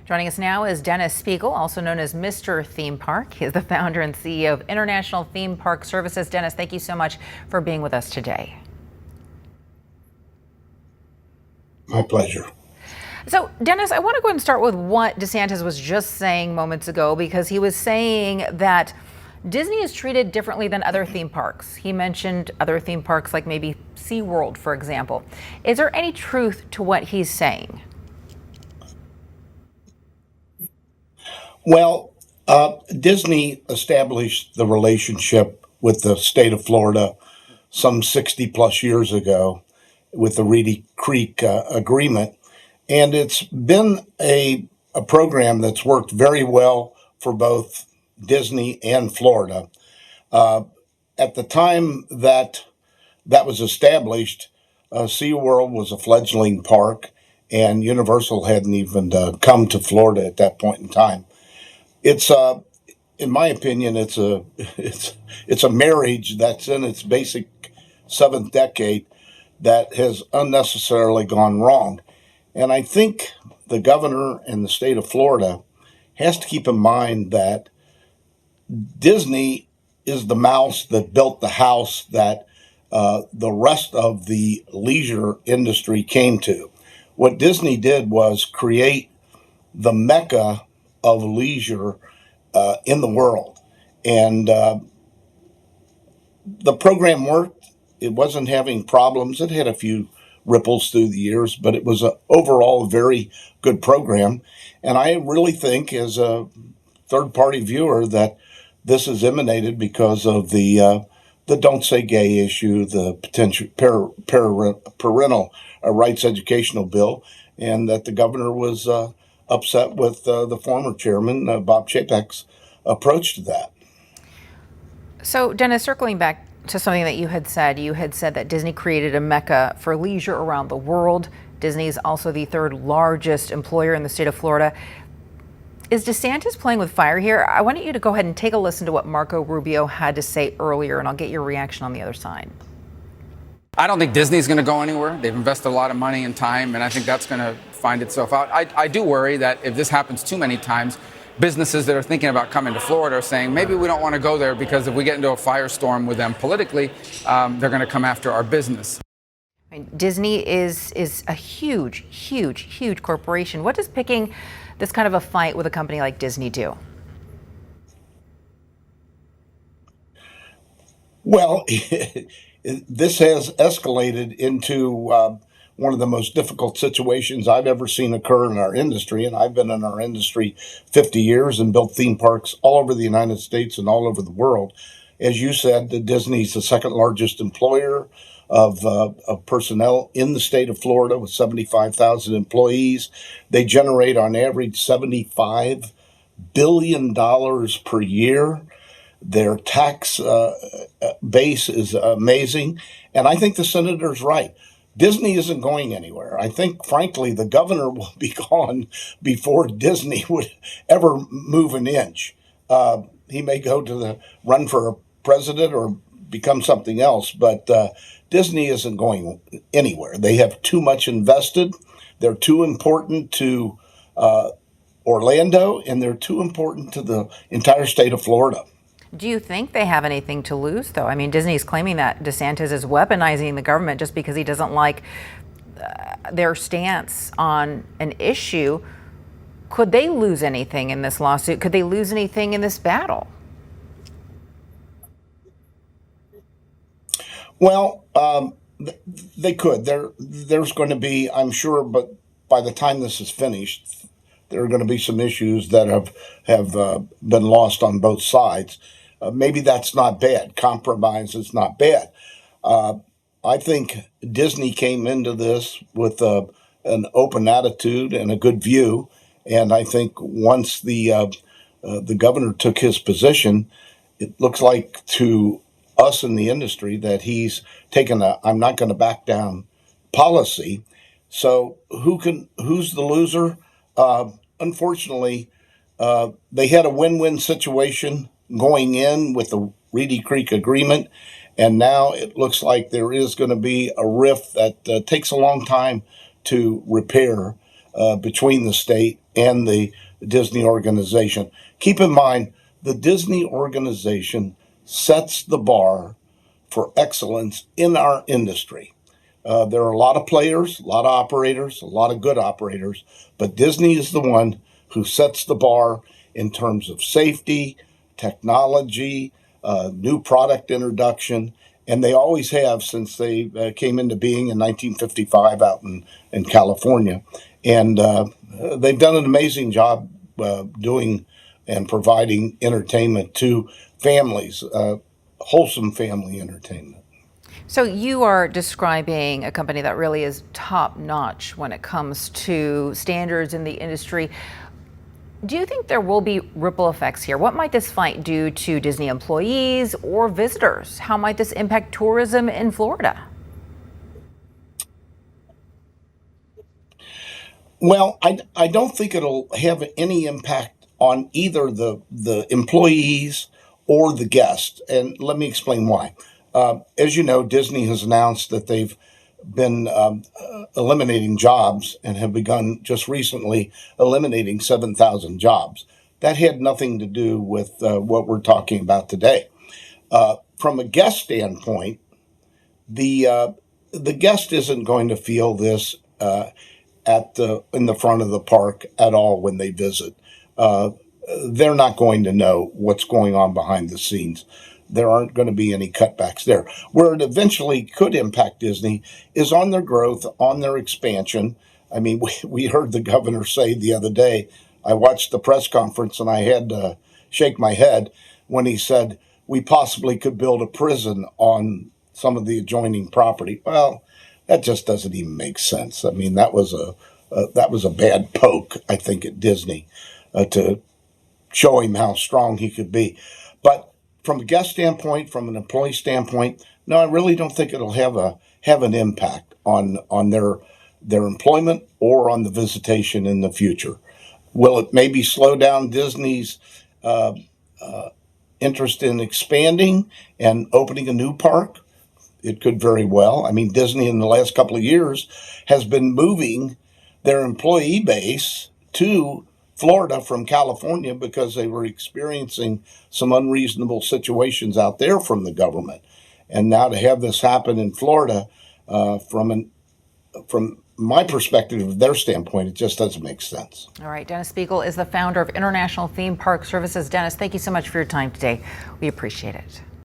Joining us now is Dennis Spiegel, also known as Mr. Theme Park. He is the founder and CEO of International Theme Park Services. Dennis, thank you so much for being with us today. My pleasure. So, Dennis, I want to go ahead and start with what Desantis was just saying moments ago, because he was saying that Disney is treated differently than other theme parks. He mentioned other theme parks like maybe SeaWorld, for example. Is there any truth to what he's saying? Well, Disney established the relationship with the state of Florida some 60 plus years ago with the Reedy Creek Agreement. And it's been a program that's worked very well for both Disney and Florida. At the time that was established, SeaWorld was a fledgling park, and Universal hadn't even come to Florida at that point in time. It's in my opinion, it's a marriage that's in its basic seventh decade that has unnecessarily gone wrong. And I think the governor and the state of Florida has to keep in mind that Disney is the mouse that built the house that the rest of the leisure industry came to. What Disney did was create the mecca of leisure in the world. And the program worked. It wasn't having problems. It had a few ripples through the years, but it was overall a very good program. And I really think, as a third-party viewer, that this is emanated because of the Don't Say Gay issue, the potential parental rights educational bill, and that the governor was upset with the former chairman, Bob Chapek's approach to that. So, Dennis, circling back to something that you had said that Disney created a mecca for leisure around the world. Disney is also the third largest employer in the state of Florida. Is DeSantis playing with fire here? I want you to go ahead and take a listen to what Marco Rubio had to say earlier, and I'll get your reaction on the other side. I don't think Disney's going to go anywhere. They've invested a lot of money and time, and I think that's going to find itself out. I do worry that if this happens too many times, businesses that are thinking about coming to Florida are saying, maybe we don't want to go there because if we get into a firestorm with them politically, they're going to come after our business. Disney is a huge corporation. What does picking this kind of a fight with a company like Disney do? Well, this has escalated into one of the most difficult situations I've ever seen occur in our industry. And I've been in our industry 50 years and built theme parks all over the United States and all over the world. As you said, Disney's the second largest employer of personnel in the state of Florida with 75,000 employees. They generate on average $75 billion per year. Their tax base is amazing. And I think the senator's right. Disney isn't going anywhere. I think, frankly, the governor will be gone before Disney would ever move an inch. He may go to the run for a president or become something else, but Disney isn't going anywhere. They have too much invested. They're too important to Orlando, and they're too important to the entire state of Florida. Do you think they have anything to lose, though? I mean, Disney's claiming that DeSantis is weaponizing the government just because he doesn't like their stance on an issue. Could they lose anything in this lawsuit? Could they lose anything in this battle? Well, they could. There's going to be, I'm sure, but by the time this is finished, there are going to be some issues that have been lost on both sides. Maybe that's not bad. Compromise is not bad. I think Disney came into this with an open attitude and a good view, and I think once the governor took his position, it looks like to us in the industry that he's taken a "I'm not going to back down" policy. So who's the loser? Unfortunately, they had a win-win situation going in with the Reedy Creek Agreement, and now it looks like there is going to be a rift that takes a long time to repair. between the state and the Disney organization. Keep in mind, the Disney organization sets the bar for excellence in our industry. There are a lot of players, a lot of operators, a lot of good operators, but Disney is the one who sets the bar in terms of safety, technology, new product introduction, and they always have since they came into being in 1955 out in California. And they've done an amazing job doing and providing entertainment to families, wholesome family entertainment. So you are describing a company that really is top notch when it comes to standards in the industry. Do you think there will be ripple effects here? What might this fight do to Disney employees or visitors? How might this impact tourism in Florida? Well, I don't think it'll have any impact on either the employees or the guests. And let me explain why. As you know, Disney has announced that they've been eliminating jobs and have begun just recently eliminating 7,000 jobs. That had nothing to do with what we're talking about today. From a guest standpoint, the guest isn't going to feel this in the front of the park at all when they visit. They're not going to know what's going on behind the scenes. There aren't going to be any cutbacks there. Where it eventually could impact Disney is on their growth, on their expansion. I mean, we heard the governor say the other day, I watched the press conference and I had to shake my head when he said we possibly could build a prison on some of the adjoining property. Well, that just doesn't even make sense. I mean, that was a bad poke, I think, at Disney to show him how strong he could be. But from a guest standpoint, from an employee standpoint, no, I really don't think it'll have an impact on their employment or on the visitation in the future. Will it maybe slow down Disney's interest in expanding and opening a new park? It could very well. I mean, Disney in the last couple of years has been moving their employee base to Florida from California because they were experiencing some unreasonable situations out there from the government. And now to have this happen in Florida, from my perspective, their standpoint, it just doesn't make sense. All right, Dennis Spiegel is the founder of International Theme Park Services. Dennis, thank you so much for your time today. We appreciate it.